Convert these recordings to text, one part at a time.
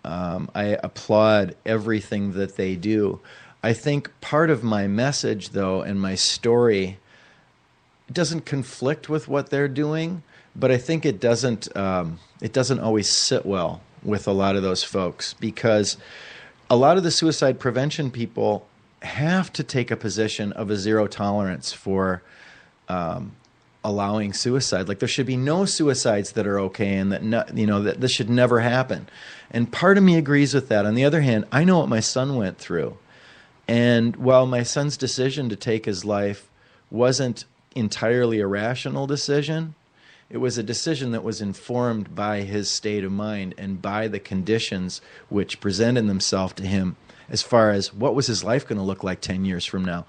and I applaud everything that they do. I think part of my message, though, and my story doesn't conflict with what they're doing, but I think it doesn't always sit well with a lot of those folks, because a lot of the suicide prevention people have to take a position of a zero tolerance for allowing suicide. Like, there should be no suicides that are okay, and that this should never happen. And part of me agrees with that. On the other hand, I know what my son went through. And while my son's decision to take his life wasn't entirely a rational decision, it was a decision that was informed by his state of mind and by the conditions which presented themselves to him as far as what was his life going to look like 10 years from now.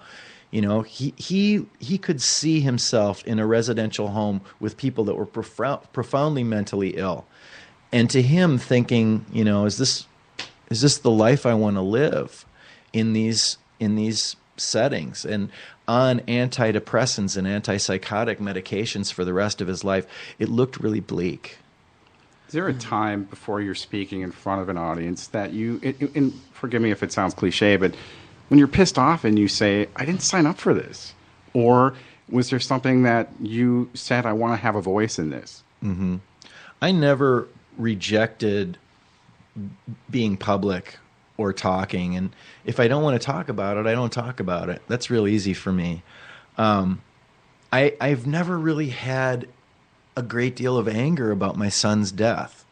You know, he could see himself in a residential home with people that were profoundly mentally ill. And to him, thinking, you know, is this the life I want to live in these settings, and on antidepressants and antipsychotic medications for the rest of his life? It looked really bleak. Is there a time before you're speaking in front of an audience that and forgive me if it sounds cliche, but when you're pissed off and you say, I didn't sign up for this? Or was there something that you said, I want to have a voice in this? Mm-hmm. I never rejected being public or talking. And if I don't want to talk about it, I don't talk about it. That's real easy for me. I've never really had a great deal of anger about my son's death.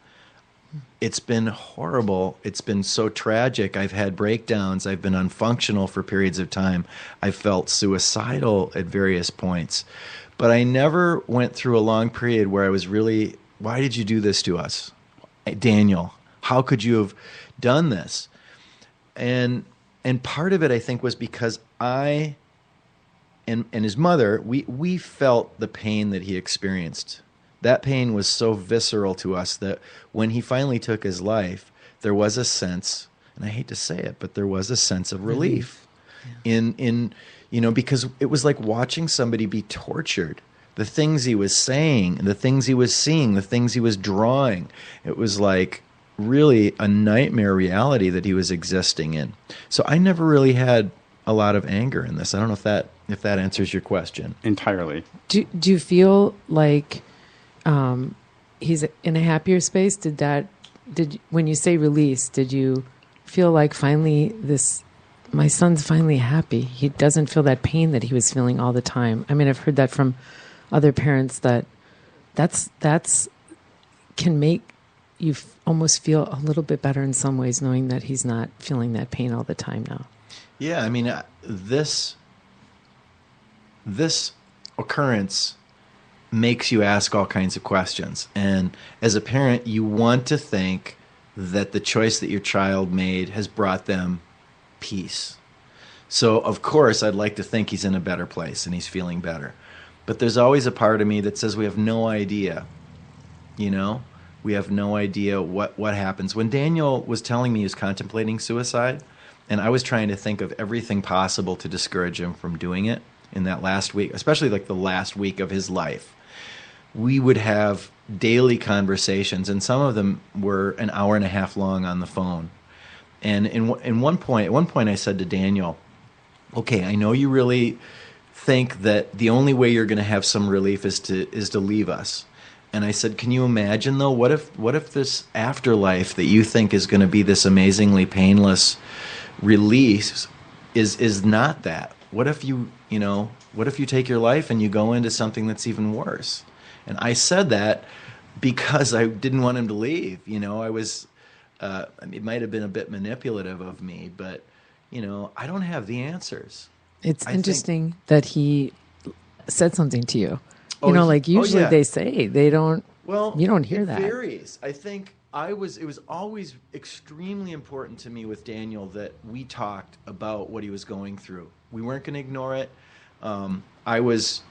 It's been horrible. It's been so tragic. I've had breakdowns. I've been unfunctional for periods of time. I felt suicidal at various points. But I never went through a long period where I was really, why did you do this to us? Daniel, how could you have done this? And part of it, I think, was because I and his mother, we felt the pain that he experienced. That pain was so visceral to us that when he finally took his life, there was a sense, and I hate to say it, but there was a sense of relief. Yeah. in because it was like watching somebody be tortured. The things he was saying, the things he was seeing, the things he was drawing, it was like really a nightmare reality that he was existing in. So I never really had a lot of anger in this. I don't know if that answers your question. Entirely. Do you feel like he's in a happier space? When you say release, did you feel like finally my son's finally happy? He doesn't feel that pain that he was feeling all the time. I mean, I've heard that from other parents that's can make you almost feel a little bit better in some ways, knowing that he's not feeling that pain all the time now. Yeah, I mean, this occurrence makes you ask all kinds of questions. And as a parent, you want to think that the choice that your child made has brought them peace. So, of course, I'd like to think he's in a better place and he's feeling better. But there's always a part of me that says we have no idea, We have no idea what happens. When Daniel was telling me he was contemplating suicide, and I was trying to think of everything possible to discourage him from doing it in that last week, especially like the last week of his life, we would have daily conversations, and some of them were an hour and a half long on the phone. And at one point I said to Daniel, okay, I know you really think that the only way you're going to have some relief is to leave us. And I said, can you imagine, though, what if this afterlife that you think is going to be this amazingly painless release is not that? What if you take your life and you go into something that's even worse? And I said that because I didn't want him to leave. I was, it might have been a bit manipulative of me, but, I don't have the answers. It's interesting that he said something to you. Usually they say they don't. Well, you don't hear that. It varies. I think it was always extremely important to me with Daniel that we talked about what he was going through. We weren't going to ignore it. I wouldn't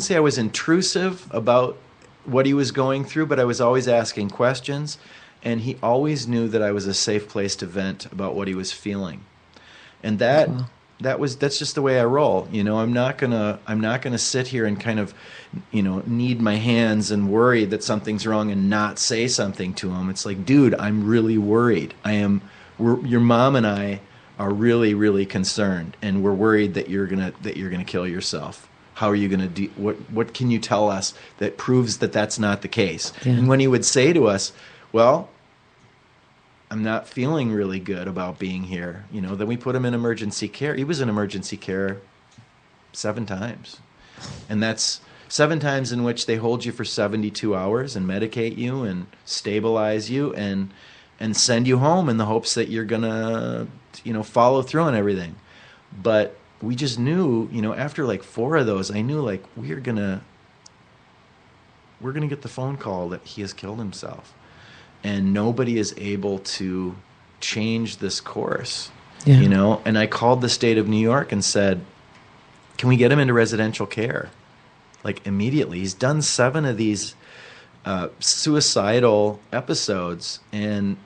say I was intrusive about what he was going through, but I was always asking questions, and he always knew that I was a safe place to vent about what he was feeling. And that that's just the way I roll. I'm not gonna sit here and kind of, knead my hands and worry that something's wrong and not say something to him. It's like, dude, I'm really worried. Your mom and I are really, really concerned, and we're worried that you're gonna kill yourself. How are you gonna do? What can you tell us that proves that that's not the case? Yeah. And when he would say to us, well, I'm not feeling really good about being here. Then we put him in emergency care. He was in emergency care 7 times. And that's 7 times in which they hold you for 72 hours and medicate you and stabilize you and send you home in the hopes that you're going to, follow through on everything. But we just knew, after like 4 of those, I knew like we're going to get the phone call that he has killed himself. And nobody is able to change this course, And I called the state of New York and said, can we get him into residential care? Like immediately. He's done 7 of these suicidal episodes, and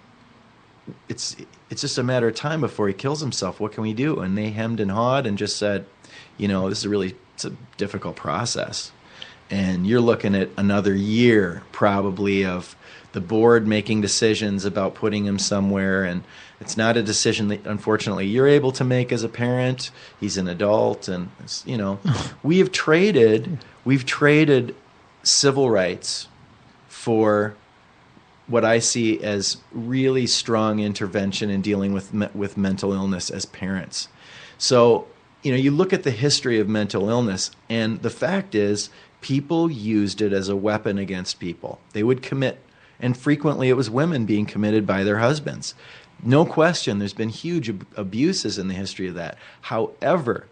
it's just a matter of time before he kills himself. What can we do? And they hemmed and hawed and just said, it's a difficult process. And you're looking at another year probably of the board making decisions about putting him somewhere, and it's not a decision that unfortunately you're able to make as a parent. He's an adult, and we've traded civil rights for what I see as really strong intervention in dealing with mental illness as parents. So, you look at the history of mental illness, and the fact is people used it as a weapon against people. They would commit, and frequently it was women being committed by their husbands. No question, there's been huge abuses in the history of that. However,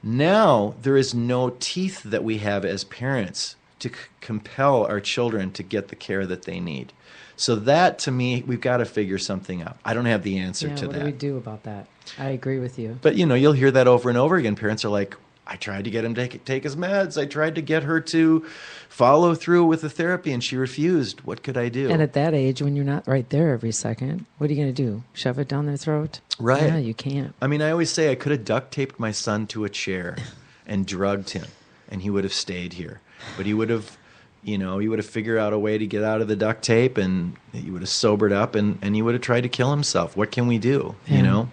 now there is no teeth that we have as parents to compel our children to get the care that they need. So that, to me, we've got to figure something out. I don't have the answer to that. What do we do about that? I agree with you. But, you'll hear that over and over again. Parents are like, I tried to get him to take his meds. I tried to get her to follow through with the therapy, and she refused. What could I do? And at that age, when you're not right there every second, what are you going to do? Shove it down their throat? Right. Yeah, you can't. I mean, I always say I could have duct taped my son to a chair and drugged him, and he would have stayed here. But he would have, he would have figured out a way to get out of the duct tape, and he would have sobered up, and he would have tried to kill himself. What can we do? Yeah.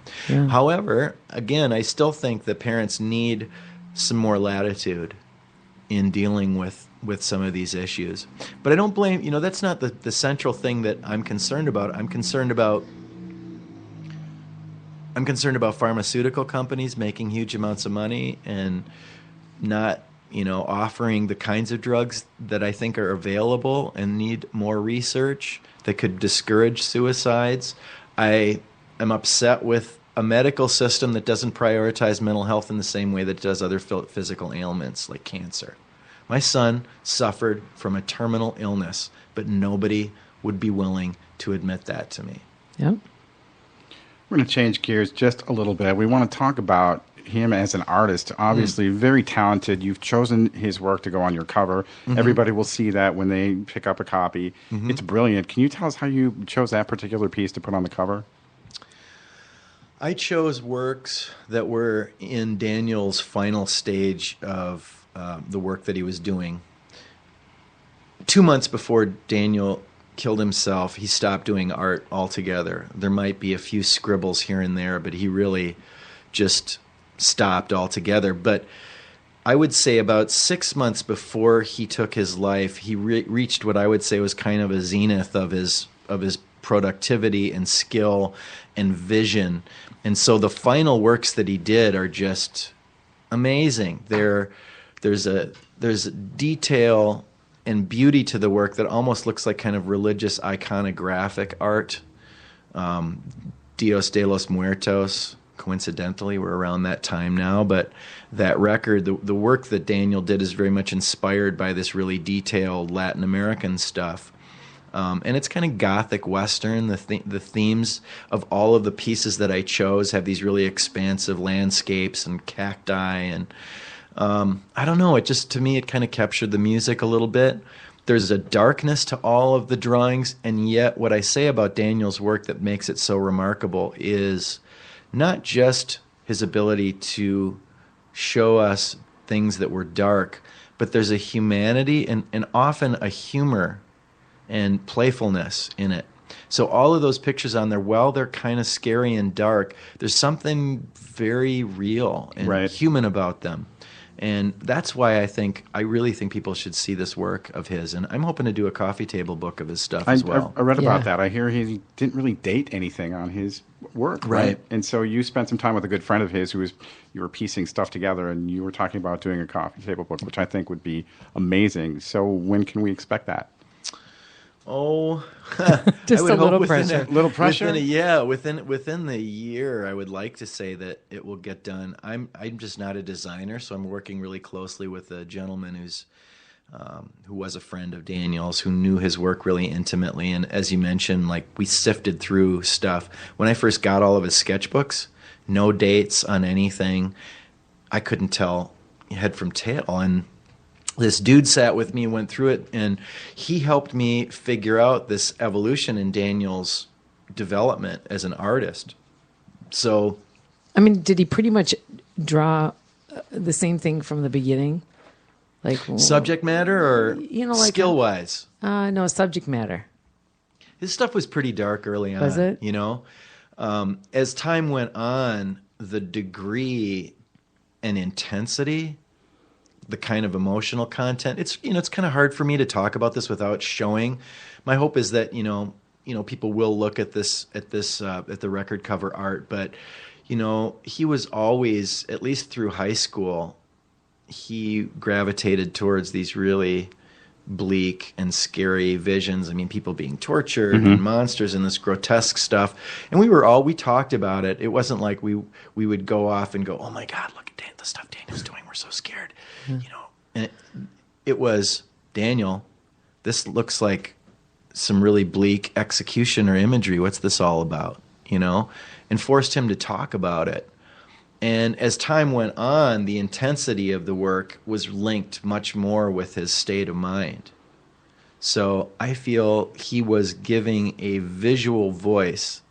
However, again, I still think that parents need some more latitude in dealing with some of these issues. But I don't blame, that's not the central thing that I'm concerned about. I'm concerned about pharmaceutical companies making huge amounts of money and not, offering the kinds of drugs that I think are available and need more research that could discourage suicides. I am upset with a medical system that doesn't prioritize mental health in the same way that it does other physical ailments like cancer. My son suffered from a terminal illness, but nobody would be willing to admit that to me. Yep. We're going to change gears just a little bit. We want to talk about him as an artist. Obviously, very talented. You've chosen his work to go on your cover. Mm-hmm. Everybody will see that when they pick up a copy. Mm-hmm. It's brilliant. Can you tell us how you chose that particular piece to put on the cover? I chose works that were in Daniel's final stage of the work that he was doing. 2 months before Daniel killed himself, he stopped doing art altogether. There might be a few scribbles here and there, but he really just stopped altogether. But I would say about 6 months before he took his life, he reached what I would say was kind of a zenith of his productivity and skill and vision. And so the final works that he did are just amazing. There's a detail and beauty to the work that almost looks like kind of religious iconographic art. Dios de los Muertos, coincidentally, we're around that time now, but that record, the work that Daniel did is very much inspired by this really detailed Latin American stuff. And it's kind of gothic Western. The themes of all of the pieces that I chose have these really expansive landscapes and cacti. And I don't know, to me, it kind of captured the music a little bit. There's a darkness to all of the drawings. And yet what I say about Daniel's work that makes it so remarkable is not just his ability to show us things that were dark, but there's a humanity and often a humor and playfulness in it. So all of those pictures on there, while they're kind of scary and dark, there's something very real and human about them. And that's why I really think people should see this work of his. And I'm hoping to do a coffee table book of his stuff as well. I read about that. I hear he didn't really date anything on his work. Right. And so you spent some time with a good friend of his you were piecing stuff together, and you were talking about doing a coffee table book, which I think would be amazing. So when can we expect that? Oh, just a little pressure. Little pressure. Within the year, I would like to say that it will get done. I'm just not a designer, so I'm working really closely with a gentleman who was a friend of Daniel's, who knew his work really intimately. And as you mentioned, like, we sifted through stuff. When I first got all of his sketchbooks, no dates on anything, I couldn't tell head from tail. And this dude sat with me and went through it, and he helped me figure out this evolution in Daniel's development as an artist. So, I mean, did he pretty much draw the same thing from the beginning? Like subject matter or like skill-wise? No, subject matter. His stuff was pretty dark early on. Was it? As time went on, the degree and intensity, the kind of emotional content, it's kind of hard for me to talk about this without showing. My hope is that people will look at the record cover art, but he was always, at least through high school, he gravitated towards these really bleak and scary visions. I mean, people being tortured and monsters and this grotesque stuff. And we talked about it. It wasn't like we would go off and go, oh my God, look at the stuff Daniel's doing. We're so scared. And it was, Daniel, this looks like some really bleak execution or imagery. What's this all about? And forced him to talk about it. And as time went on, the intensity of the work was linked much more with his state of mind. So I feel he was giving a visual voice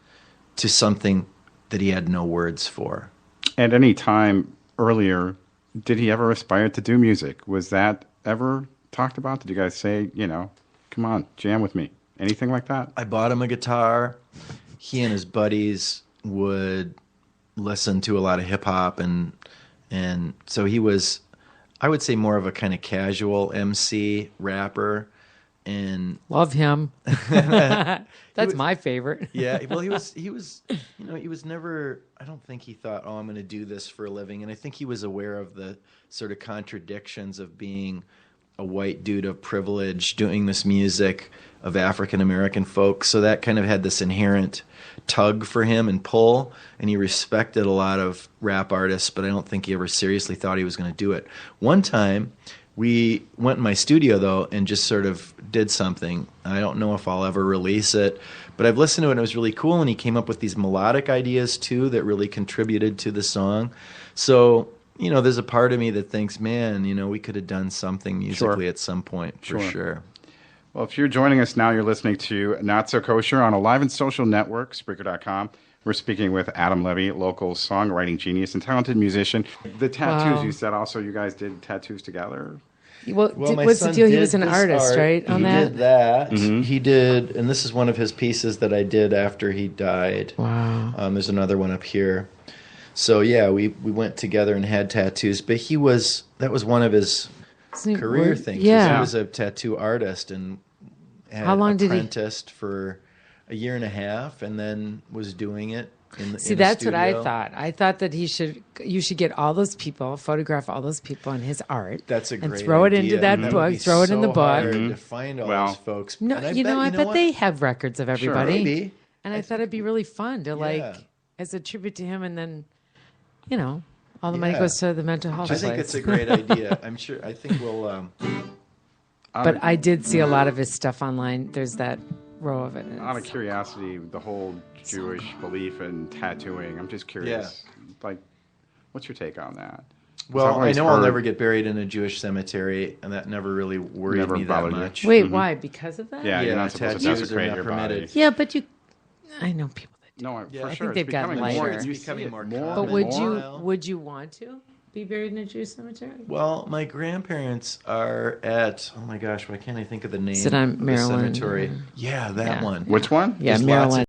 to something that he had no words for. At any time earlier, did he ever aspire to do music? Was that ever talked about? Did you guys say, come on, jam with me? Anything like that? I bought him a guitar. He and his buddies would listen to a lot of hip hop, and so he was, I would say, more of a kind of casual MC rapper. And love him. That's my favorite. Yeah, well, he was never, I don't think he thought, oh, I'm going to do this for a living. And I think he was aware of the sort of contradictions of being a white dude of privilege doing this music of African American folks. So that kind of had this inherent tug for him and pull, and he respected a lot of rap artists, but I don't think he ever seriously thought he was going to do it. One time, we went in my studio, though, and just sort of did something. I don't know if I'll ever release it, but I've listened to it, and it was really cool, and he came up with these melodic ideas, too, that really contributed to the song. So, there's a part of me that thinks, man, we could have done something musically at some point, for sure. Well, if you're joining us now, you're listening to Not So Kosher on Alive and Social Network, Spreaker.com. We're speaking with Adam Levy, local songwriting genius and talented musician. The tattoos, you said also you guys did tattoos together? Well, what's the deal? He was an artist, right? He did that. Mm-hmm. He did, and this is one of his pieces that I did after he died. Wow. There's another one up here. So, yeah, we went together and had tattoos, but that was one of his career things. Yeah. He was a tattoo artist and had apprenticed for a year and a half, and then was doing it in that's what I thought. I thought that you should get all those people, photograph all those people in his art. That's a great and throw it idea. into that book. Throw it in the book. Hard to find all those folks. No, I bet they have records of everybody. Sure, maybe. And I thought it'd be really fun to as a tribute to him, and then, all the money goes to the mental health. I think it's a great idea. I think we'll. But I did see a lot of his stuff online. There's that row of it. Out of curiosity, the whole Jewish belief in tattooing, I'm just curious. Like, what's your take on that? Well, I know I'll never get buried in a Jewish cemetery, and that never really worried me that much. Wait, why? Because of that? Yeah, you're not supposed to desecrate your body. Yeah, but I know people that No, Yeah, for I sure. think they've it's gotten becoming more. lighter. It's You becoming see it more more. But common. would you want to be buried in a Jewish cemetery? Well, my grandparents are at, oh my gosh, why can't I think of the name? Is it on of the Maryland? cemetery? Yeah, that Yeah. one. Which one? Yeah, There's lots Maryland.